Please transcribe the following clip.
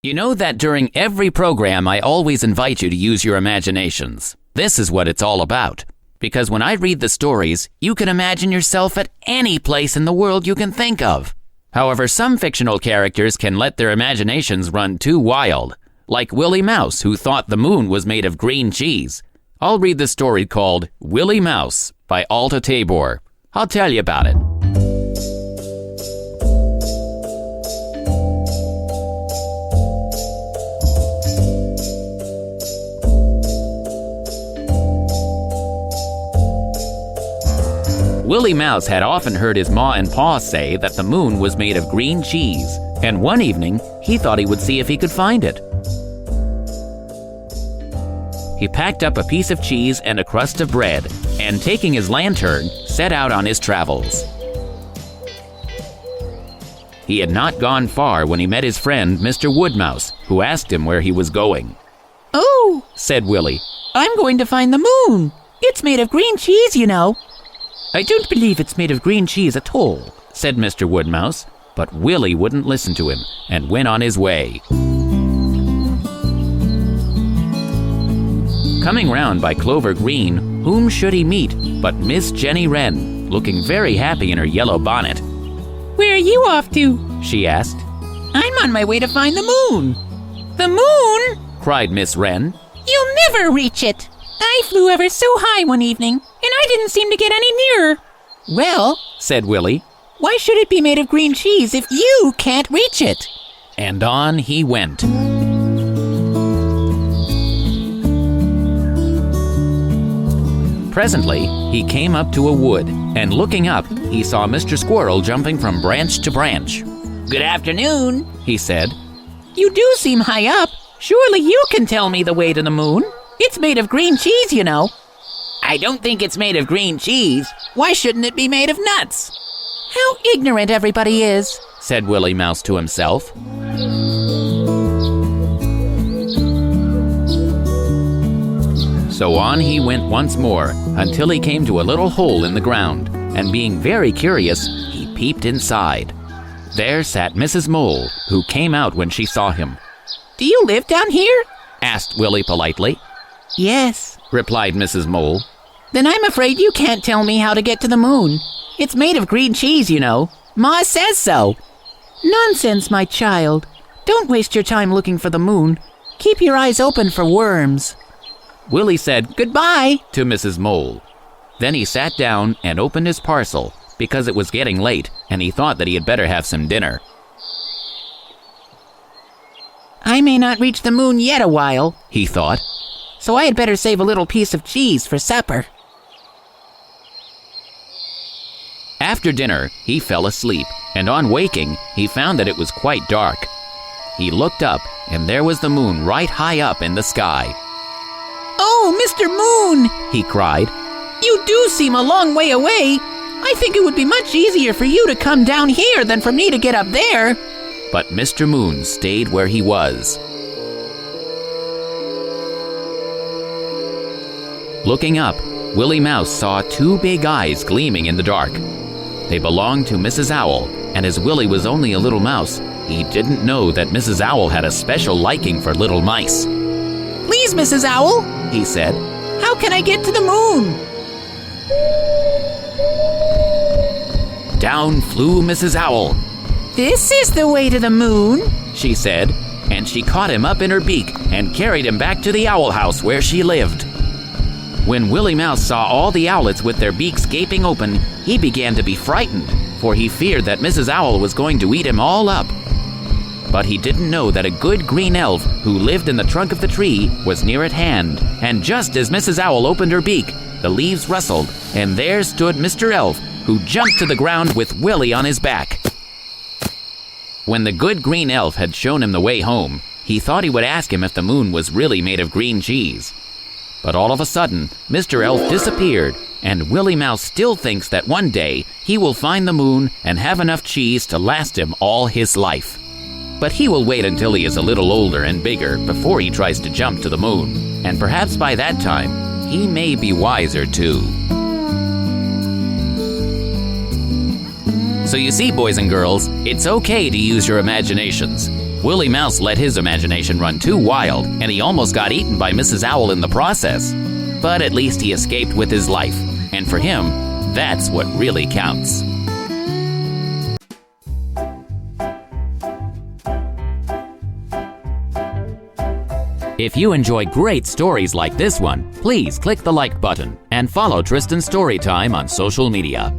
You know that during every program I always invite you to use your imaginations. This is what it's all about. Because when I read the stories, you can imagine yourself at any place in the world you can think of. However, some fictional characters can let their imaginations run too wild. Like Willie Mouse, who thought the moon was made of green cheese. I'll read the story called Willie Mouse by Alta Tabor. I'll tell you about it. Willie Mouse had often heard his ma and pa say that the moon was made of green cheese, and one evening he thought he would see if he could find it. He packed up a piece of cheese and a crust of bread, and taking his lantern, set out on his travels. He had not gone far when he met his friend, Mr. Woodmouse, who asked him where he was going. "Oh," said Willie, "I'm going to find the moon. It's made of green cheese, you know." "I don't believe it's made of green cheese at all," said Mr. Woodmouse, but Willie wouldn't listen to him and went on his way. Coming round by Clover Green, whom should he meet but Miss Jenny Wren, looking very happy in her yellow bonnet. "Where are you off to?" she asked. "I'm on my way to find the moon." "The moon?" cried Miss Wren. "You'll never reach it. I flew ever so high one evening, and I didn't seem to get any nearer." "Well," said Willie, "why should it be made of green cheese if you can't reach it?" And on he went. Presently, he came up to a wood, and looking up, he saw Mr. Squirrel jumping from branch to branch. "Good afternoon," he said. "You do seem high up. Surely you can tell me the way to the moon. It's made of green cheese, you know." "I don't think it's made of green cheese. Why shouldn't it be made of nuts?" "How ignorant everybody is," said Willie Mouse to himself. So on he went once more until he came to a little hole in the ground, and being very curious, he peeped inside. There sat Mrs. Mole, who came out when she saw him. "Do you live down here?" asked Willie politely. "Yes," replied Mrs. Mole. "Then I'm afraid you can't tell me how to get to the moon. It's made of green cheese, you know. Ma says so." "Nonsense, my child. Don't waste your time looking for the moon. Keep your eyes open for worms." Willie said "Goodbye" to Mrs. Mole. Then he sat down and opened his parcel, because it was getting late, and he thought that he had better have some dinner. "I may not reach the moon yet a while," he thought, "so I had better save a little piece of cheese for supper." After dinner, he fell asleep, and on waking, he found that it was quite dark. He looked up, and there was the moon right high up in the sky. "Oh, Mr. Moon," he cried, "you do seem a long way away. I think it would be much easier for you to come down here than for me to get up there." But Mr. Moon stayed where he was. Looking up, Willie Mouse saw two big eyes gleaming in the dark. They belonged to Mrs. Owl, and as Willie was only a little mouse, he didn't know that Mrs. Owl had a special liking for little mice. "Please, Mrs. Owl," he said, "how can I get to the moon?" Down flew Mrs. Owl. "This is the way to the moon," she said, and she caught him up in her beak and carried him back to the owl house where she lived. When Willie Mouse saw all the owlets with their beaks gaping open, he began to be frightened, for he feared that Mrs. Owl was going to eat him all up. But he didn't know that a good green elf who lived in the trunk of the tree was near at hand, and just as Mrs. Owl opened her beak, the leaves rustled, and there stood Mr. Elf, who jumped to the ground with Willie on his back. When the good green elf had shown him the way home, he thought he would ask him if the moon was really made of green cheese. But all of a sudden, Mr. Elf disappeared, and Willie Mouse still thinks that one day he will find the moon and have enough cheese to last him all his life. But he will wait until he is a little older and bigger before he tries to jump to the moon, and perhaps by that time, he may be wiser too. So you see, boys and girls, it's okay to use your imaginations. Willie Mouse let his imagination run too wild, and he almost got eaten by Mrs. Owl in the process. But at least he escaped with his life, and for him, that's what really counts. If you enjoy great stories like this one, please click the like button and follow Tristan's Storytime on social media.